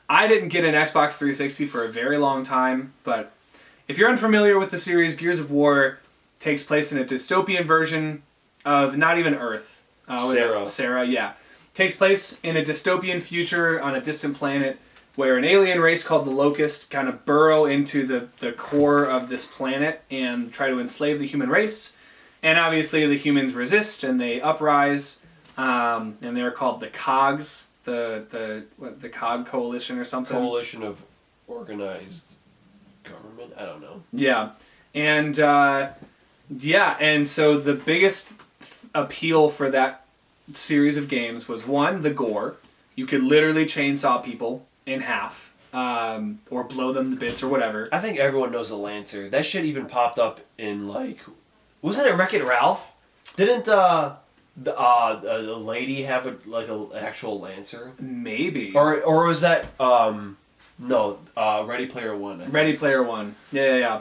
I didn't get an Xbox 360 for a very long time, but if you're unfamiliar with the series, Gears of War takes place in a dystopian version of not even Earth. Sarah, yeah. Takes place in a dystopian future on a distant planet where an alien race called the Locust kind of burrow into the core of this planet and try to enslave the human race. And obviously the humans resist and they uprise, and they're called the COGs, the COG Coalition or something. Coalition of Organized Government? I don't know. Yeah. And and so the biggest appeal for that series of games was, one, the gore. You could literally chainsaw people in half, or blow them to bits or whatever. I think everyone knows the Lancer. That shit even popped up in, like... Wasn't it Wreck-It Ralph? Didn't the lady have an actual Lancer? Maybe. Or was that... Ready Player One. Ready Player One. Yeah.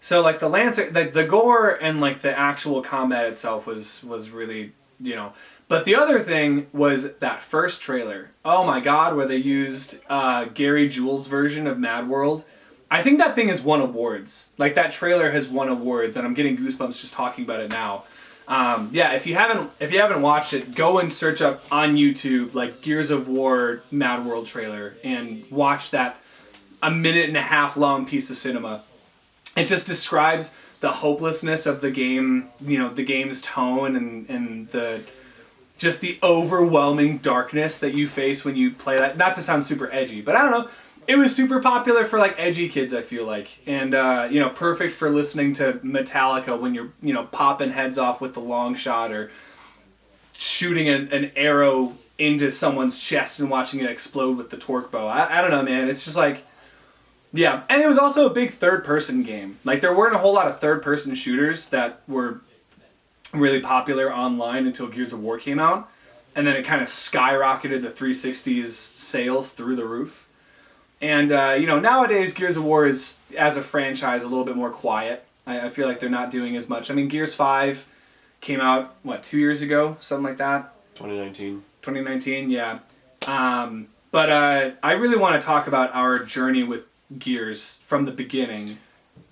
So, like, the Lancer... The gore and, like, the actual combat itself was really, But the other thing was that first trailer. Oh my god, where they used Gary Jules' version of Mad World. I think that thing has won awards. Like, that trailer has won awards, and I'm getting goosebumps just talking about it now. If you haven't watched it, go and search up on YouTube, like, Gears of War Mad World trailer, and watch that 1.5-minute long piece of cinema. It just describes the hopelessness of the game, the game's tone, and the overwhelming darkness that you face when you play that. Not to sound super edgy, but I don't know. It was super popular for, like, edgy kids, I feel like. And, perfect for listening to Metallica when you're, popping heads off with the long shot or shooting an arrow into someone's chest and watching it explode with the torque bow. I don't know, man. It's just like... Yeah, and it was also a big third-person game. Like, there weren't a whole lot of third-person shooters that were really popular online until Gears of War came out. And then it kind of skyrocketed the 360's sales through the roof. And, nowadays Gears of War is, as a franchise, a little bit more quiet. I feel like they're not doing as much. I mean, Gears 5 came out, 2 years ago? Something like that? 2019. 2019, yeah. But I really want to talk about our journey with Gears from the beginning.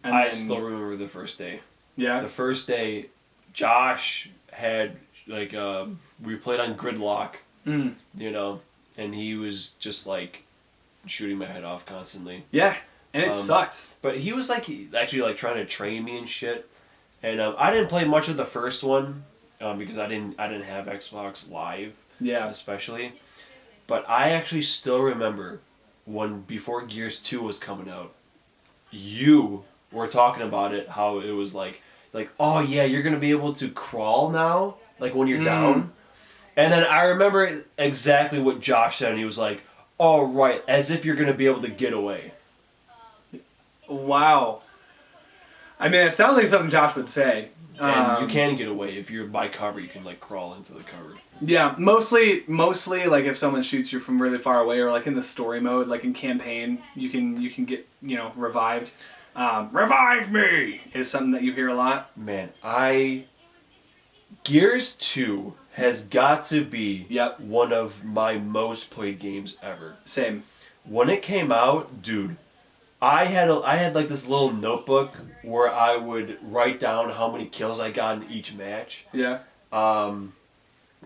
And I still remember the first day. Yeah? The first day, Josh had, we played on Gridlock, and he was just, shooting my head off constantly. Yeah, and it sucked. But he was, actually, trying to train me and shit. And I didn't play much of the first one, because I didn't have Xbox Live, especially. But I actually still remember before Gears 2 was coming out, you were talking about it, how it was oh yeah, you're going to be able to crawl now, when you're down. And then I remember exactly what Josh said, and he was like, oh right, as if you're going to be able to get away. Wow. I mean, it sounds like something Josh would say. And you can get away. If you're by cover, you can crawl into the cover. Yeah, mostly if someone shoots you from really far away, or in the story mode, in campaign, you can get revived. Revive me is something that you hear a lot. Man, Gears 2 has got to be one of my most played games ever. Same. When it came out, dude, I had this little notebook where I would write down how many kills I got in each match. Yeah.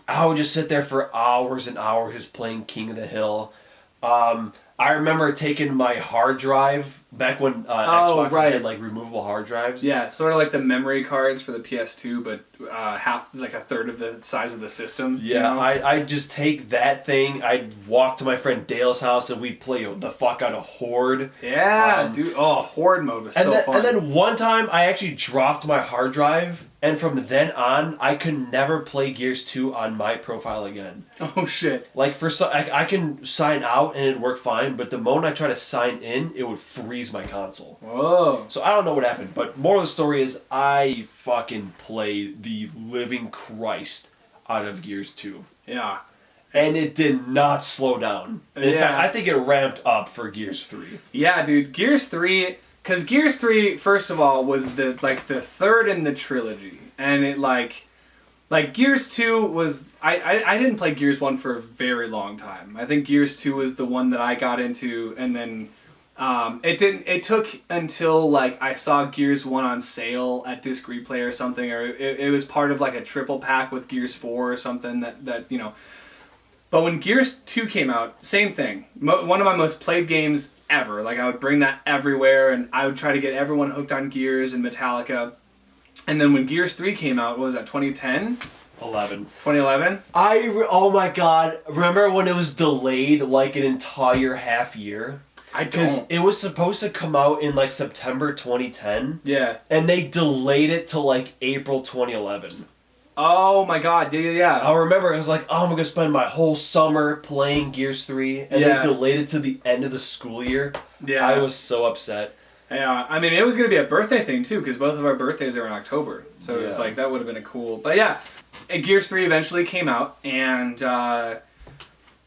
I would just sit there for hours and hours just playing King of the Hill. I remember taking my hard drive back when Xbox had removable hard drives. Yeah, it's sort of like the memory cards for the PS2, but half, a third of the size of the system. Yeah, I'd just take that thing. I'd walk to my friend Dale's house and we'd play the fuck out of Horde. Yeah, dude. Oh, Horde mode was so fun. And then one time I actually dropped my hard drive, and from then on I could never play Gears 2 on my profile again. Oh shit! I can sign out and it'd work fine, but the moment I try to sign in, it would freeze my console. Whoa! So I don't know what happened, but moral of the story is I fucking played the living Christ out of Gears 2. Yeah. And it did not slow down. In fact, I think it ramped up for Gears 3. Yeah, dude. Gears 3... Because Gears 3, first of all, was the third in the trilogy. And it, Like Gears 2 was I didn't play Gears 1 for a very long time. I think Gears 2 was the one that I got into, and then it took until like I saw Gears 1 on sale at Disc Replay or something, or it was part of like a triple pack with Gears 4 or something that you know. But when Gears 2 came out, same thing. One of my most played games ever. Like I would bring that everywhere, and I would try to get everyone hooked on Gears and Metallica. And then when Gears 3 came out, what was that, 2010? 2011? Oh my god, remember when it was delayed like an entire half year? I don't. Because it was supposed to come out in like September 2010. Yeah. And they delayed it to like April 2011. Oh my god, yeah. I remember I was like, oh, I'm going to spend my whole summer playing Gears 3. And they delayed it to the end of the school year. Yeah. I was so upset. Yeah, I mean, it was going to be a birthday thing too, because both of our birthdays are in October. So it was like, that would have been a cool... But yeah, and Gears 3 eventually came out, and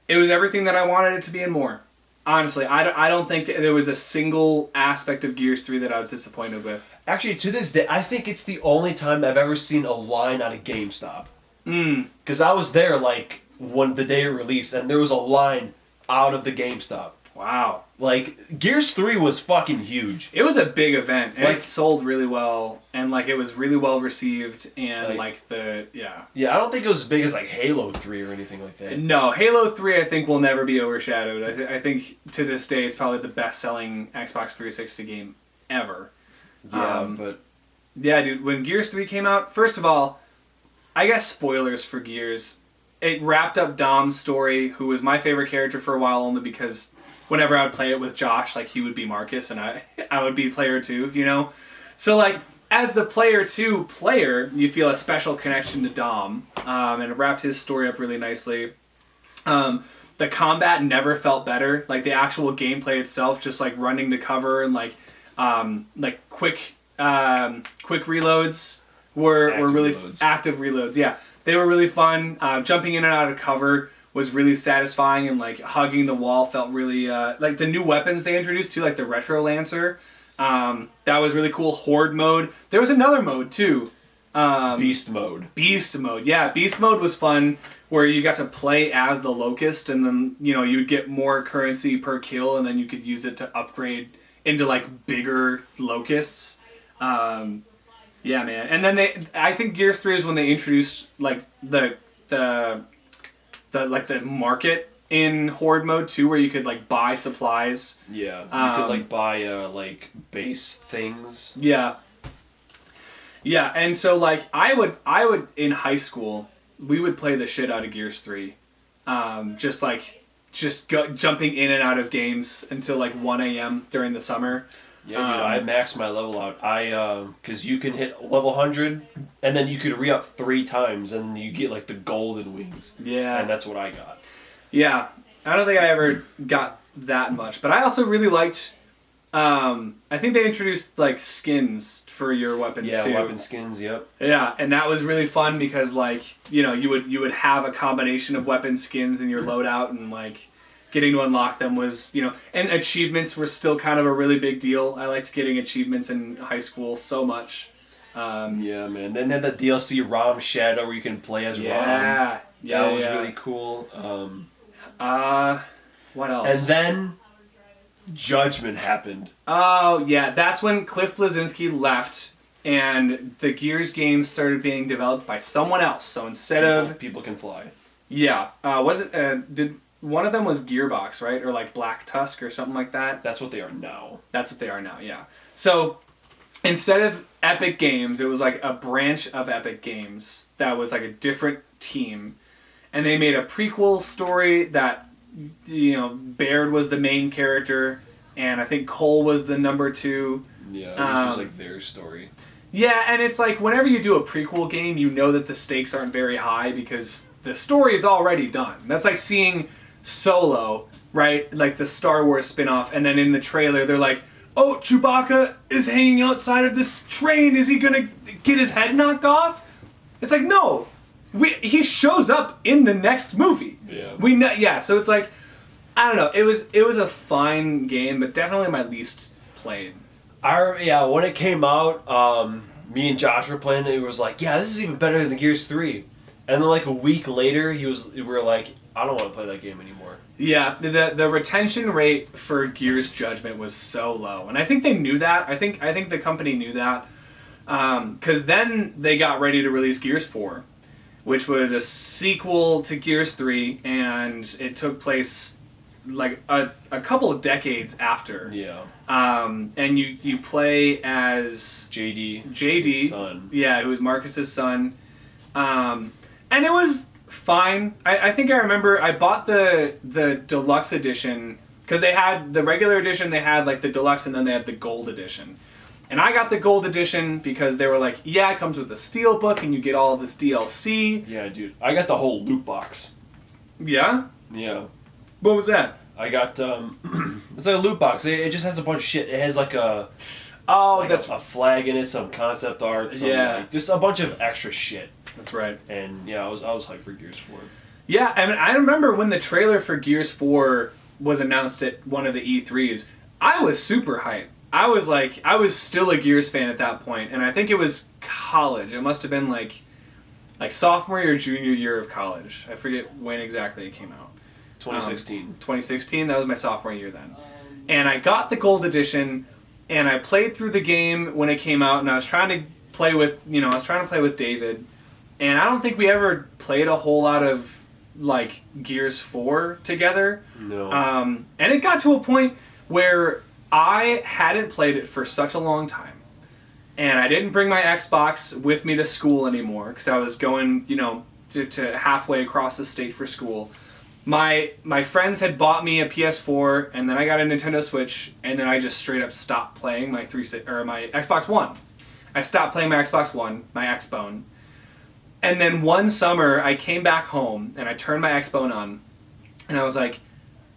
it was everything that I wanted it to be and more. Honestly, I don't think there was a single aspect of Gears 3 that I was disappointed with. Actually, to this day, I think it's the only time I've ever seen a line out of GameStop. Because I was there, like, when the day it released, and there was a line out of the GameStop. Wow. Like, Gears 3 was fucking huge. It was a big event, and it sold really well, and, like, it was really well received, and, Yeah, I don't think it was as big as, like, Halo 3 or anything like that. No, Halo 3 I think will never be overshadowed. I think to this day it's probably the best-selling Xbox 360 game ever. Yeah, Yeah, dude, when Gears 3 came out, first of all, I guess spoilers for Gears. It wrapped up Dom's story, who was my favorite character for a while only because... Whenever I would play it with Josh, like, he would be Marcus and I would be player 2, you know? So, like, as the player 2 player, you feel a special connection to Dom, and it wrapped his story up really nicely. The combat never felt better. Like, the actual gameplay itself, just, like, running to cover and, like quick reloads were really... Active reloads, yeah. They were really fun. Jumping in and out of cover was really satisfying, and like hugging the wall felt really like the new weapons they introduced too, like the Retro Lancer. That was really cool. Horde mode. There was another mode too. Beast mode. Beast mode. Yeah, Beast mode was fun, where you got to play as the Locust, and then you would get more currency per kill, and then you could use it to upgrade into like bigger Locusts. Yeah, man. And then I think Gears 3 is when they introduced like the market in Horde mode too, where you could like buy supplies. Yeah, you could like buy like base things. Yeah. Yeah, and so like I would in high school we would play the shit out of Gears 3, jumping in and out of games until like 1 a.m. during the summer. Yeah, dude, I maxed my level out. Because you can hit level 100, and then you could re-up 3 times, and you get, like, the golden wings. Yeah. And that's what I got. Yeah. I don't think I ever got that much. But I also really liked... I think they introduced, like, skins for your weapons, too. Yeah, weapon skins, yep. Yeah, and that was really fun because, like, you would have a combination of weapon skins in your loadout, and, like... Getting to unlock them was, and achievements were still kind of a really big deal. I liked getting achievements in high school so much. Yeah, man. Then the DLC ROM Shadow where you can play as ROM. Yeah, that was really cool. What else? And then Judgment happened. Oh, yeah. That's when Cliff Bleszinski left, and the Gears games started being developed by someone else. So instead of... People Can Fly. Yeah. One of them was Gearbox, right? Or like Black Tusk or something like that. That's what they are now. Yeah. So instead of Epic Games, it was like a branch of Epic Games that was like a different team. And they made a prequel story that, Baird was the main character, and I think Cole was the number 2. Yeah, it was just like their story. Yeah, and it's like whenever you do a prequel game, you know that the stakes aren't very high because the story is already done. That's like seeing... Solo, right? Like the Star Wars spin-off, and then in the trailer they're like, oh, Chewbacca is hanging outside of this train. Is he gonna get his head knocked off? It's like, no. He shows up in the next movie. Yeah. So it's like, I don't know. It was a fine game, but definitely my least played. When it came out, me and Josh were playing it. It was like, yeah, this is even better than the Gears 3. And then like a week later, we were like, I don't want to play that game anymore. Yeah, the retention rate for Gears Judgment was so low, and I think they knew that. I think the company knew that, because then they got ready to release Gears 4, which was a sequel to Gears 3, and it took place like a couple of decades after. Yeah. And you play as JD, son. Yeah, who was Marcus's son, and it was fine. I think I remember I bought the deluxe edition because they had the regular edition, they had like the deluxe, and then they had the gold edition. And I got the gold edition because they were like, yeah, it comes with a steel book and you get all of this DLC. Yeah, dude. I got the whole loot box. Yeah? Yeah. What was that? I got it's like a loot box. It just has a bunch of shit. It has like a that's a flag in it, some concept art, like, just a bunch of extra shit. That's right. And yeah, I was hyped for Gears 4. Yeah, I mean, I remember when the trailer for Gears 4 was announced at one of the E3s. I was super hyped. I was still a Gears fan at that point, and I think it was college. It must have been like sophomore or junior year of college. I forget when exactly it came out. 2016. 2016, that was my sophomore year then. And I got the gold edition, and I played through the game when it came out, and I was trying to play with David. And I don't think we ever played a whole lot of like Gears 4 together. No. And it got to a point where I hadn't played it for such a long time. And I didn't bring my Xbox with me to school anymore because I was going, to halfway across the state for school. My friends had bought me a PS4, and then I got a Nintendo Switch, and then I just straight up stopped playing my Xbox One. I stopped playing my Xbox One, my Xbone. And then one summer, I came back home, and I turned my Xbone on, and I was like,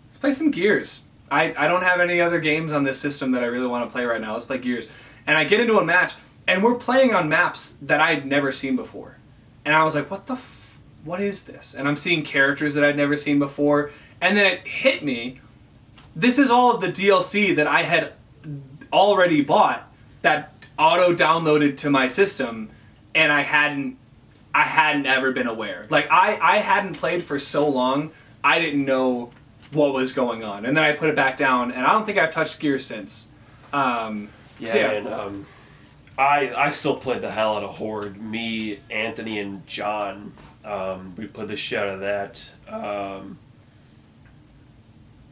let's play some Gears. I don't have any other games on this system that I really want to play right now. Let's play Gears. And I get into a match, and we're playing on maps that I'd never seen before. And I was like, what is this? And I'm seeing characters that I'd never seen before. And then it hit me. This is all of the DLC that I had already bought that auto-downloaded to my system, and I hadn't ever been aware. Like, I hadn't played for so long, I didn't know what was going on. And then I put it back down, and I don't think I've touched Gears since. And I still played the hell out of Horde. Me, Anthony, and John, we played the shit out of that.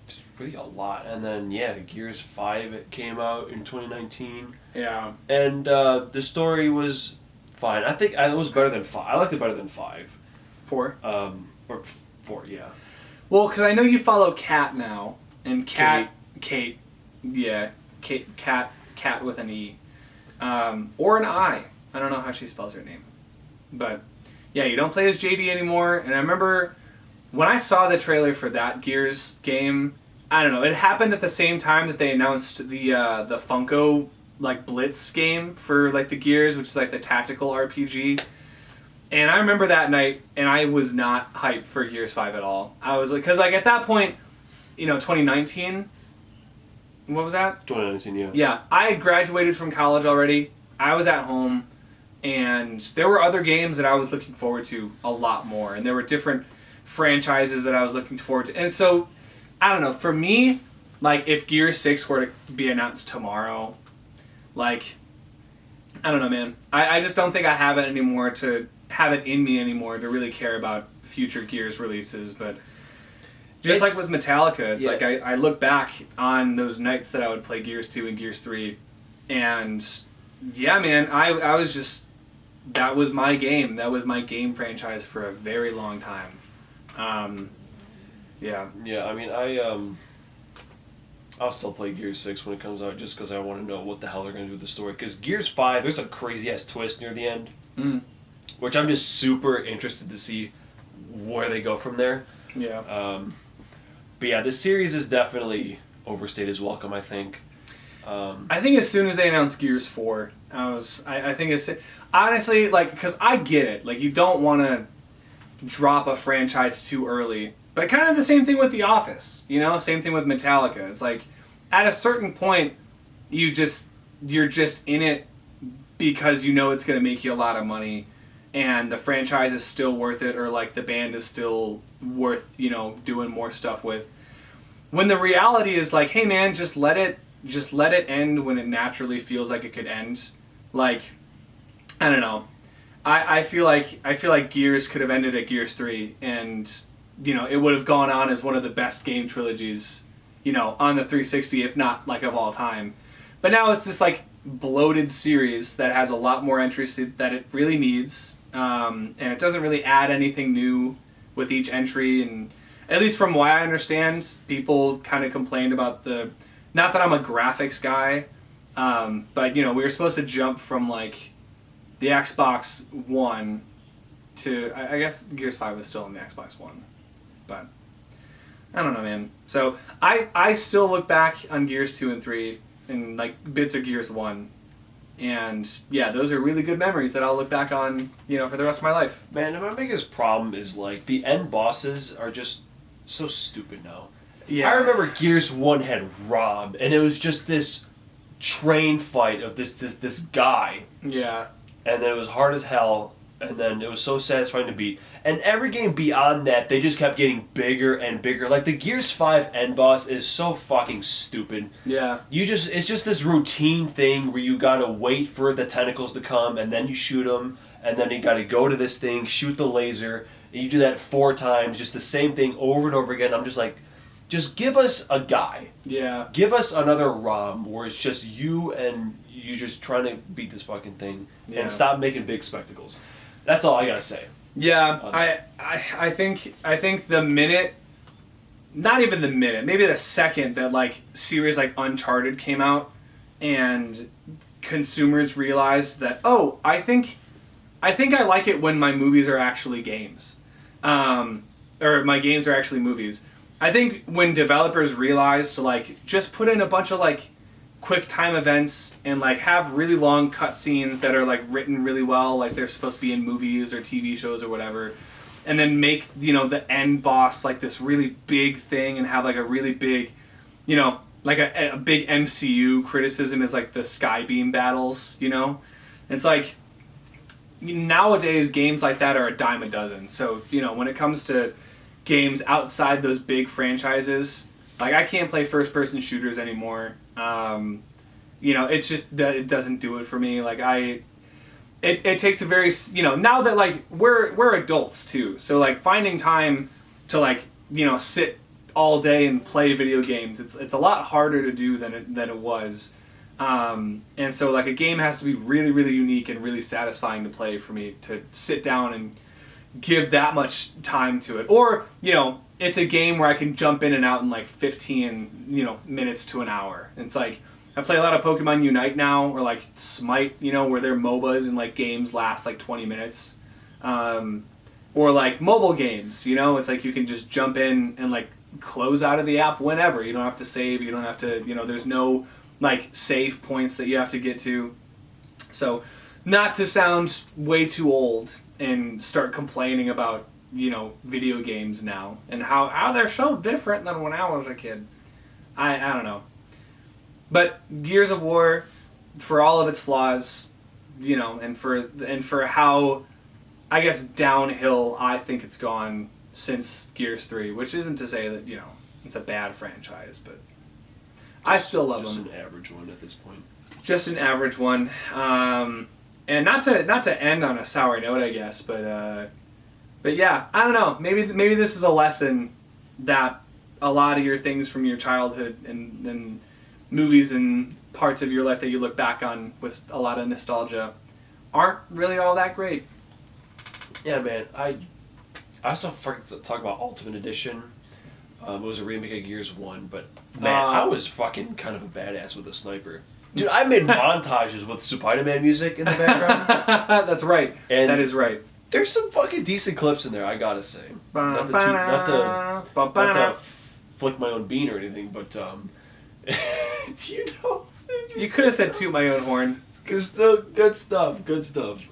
Just really a lot. And then, Gears 5 it came out in 2019. Yeah. And the story was fine. I think it was better than 5. I liked it better than 5. 4? Or 4, yeah. Well, because I know you follow Kat now, and Kate, yeah, Kat with an E, or an I. I don't know how she spells her name, but yeah, you don't play as JD anymore. And I remember when I saw the trailer for that Gears game, I don't know, it happened at the same time that they announced the Funko like Blitz game for like the Gears, which is like the tactical RPG. And I remember that night, and I was not hyped for Gears 5 at all. I was like, because like at that point, 2019, what was that? 2019, yeah. Yeah, I had graduated from college already. I was at home, and there were other games that I was looking forward to a lot more, and there were different franchises that I was looking forward to. And so, I don't know, for me, like if Gears 6 were to be announced tomorrow, like, I don't know, man. I just don't think I have it anymore to have it in me anymore to really care about future Gears releases. But just like with Metallica, it's like I look back on those nights that I would play Gears 2 and Gears 3, and yeah, man, I was just, that was my game. That was my game franchise for a very long time. Yeah. Yeah, I mean, I'll still play Gears 6 when it comes out just because I want to know what the hell they're going to do with the story. Because Gears 5, there's a crazy-ass twist near the end, which I'm just super interested to see where they go from there. Yeah. But yeah, this series is definitely overstayed its welcome, I think. I think as soon as they announced Gears 4, I think it's, honestly, like, because I get it. Like, you don't want to drop a franchise too early. But kind of the same thing with The Office, Same thing with Metallica. It's like, at a certain point, you're just in it because it's going to make you a lot of money, and the franchise is still worth it, or like the band is still worth, you know, doing more stuff with. When the reality is like, hey man, just let it end when it naturally feels like it could end. Like, I don't know. I feel like Gears could have ended at Gears 3, and you know, it would have gone on as one of the best game trilogies, you know, on the 360, if not like of all time. But now it's this like bloated series that has a lot more entries that it really needs, and it doesn't really add anything new with each entry. And at least from what I understand, people kind of complained about not that I'm a graphics guy, but you know, we were supposed to jump from like the Xbox One to, I guess Gears 5 was still on the Xbox One, but I don't know, man. So I still look back on Gears 2 and 3 and like bits of Gears 1, and yeah, those are really good memories that I'll look back on, you know, for the rest of my life. Man, my biggest problem is like the end bosses are just so stupid now. Yeah. I remember Gears 1 had Rob, and it was just this train fight of this guy. Yeah. And then it was hard as hell, and then it was so satisfying to beat. And every game beyond that, they just kept getting bigger and bigger. Like the Gears 5 end boss is so fucking stupid. Yeah. It's just this routine thing where you gotta wait for the tentacles to come, and then you shoot them, and then you gotta go to this thing, shoot the laser, and you do that 4 times, just the same thing over and over again. I'm just like, just give us a guy. Yeah. Give us another ROM where it's just you and you just trying to beat this fucking thing, and stop making big spectacles. That's all I gotta say. Yeah, I think the minute, not even the minute, maybe the second that like series like Uncharted came out, and consumers realized that, oh, I think I like it when my movies are actually games, or my games are actually movies. I think when developers realized to like just put in a bunch of like quick time events and like have really long cutscenes that are like written really well, like they're supposed to be in movies or TV shows or whatever, and then make, you know, the end boss like this really big thing and have like a really big, you know, like a big MCU criticism is like the Skybeam battles, you know? It's like nowadays games like that are a dime a dozen. So, you know, when it comes to games outside those big franchises, like I can't play first person shooters anymore. You know, it's just that it doesn't do it for me. Like it takes a very, you know, now that like we're adults too, so like finding time to like, you know, sit all day and play video games, it's a lot harder to do than it was. And so like a game has to be really, really unique and really satisfying to play for me to sit down and give that much time to it. Or, you know, it's a game where I can jump in and out in like 15, you know, minutes to an hour. And it's like, I play a lot of Pokemon Unite now, or like Smite, you know, where their MOBAs and like games last like 20 minutes. Or like mobile games, you know, it's like you can just jump in and like close out of the app whenever. You don't have to save, you don't have to, you know, there's no like save points that you have to get to. So, not to sound way too old and start complaining about, you know, video games now and how they're so different than when I was a kid. I don't know. But Gears of War, for all of its flaws, you know, and for how, I guess, downhill I think it's gone since Gears 3, which isn't to say that, you know, it's a bad franchise, but I still love them. Just an average one at this point. Just an average one. And not to end on a sour note, I guess, but yeah, I don't know. Maybe this is a lesson that a lot of your things from your childhood and movies and parts of your life that you look back on with a lot of nostalgia aren't really all that great. Yeah, man. I also forgot to talk about Ultimate Edition. It was a remake of Gears 1, but man, I was fucking kind of a badass with a sniper. Dude, I made montages with Spider-Man music in the background. That's right. And that is right. There's some fucking decent clips in there, I gotta say. Not to flick my own bean or anything, but you know, you could have said toot my own horn. Good stuff.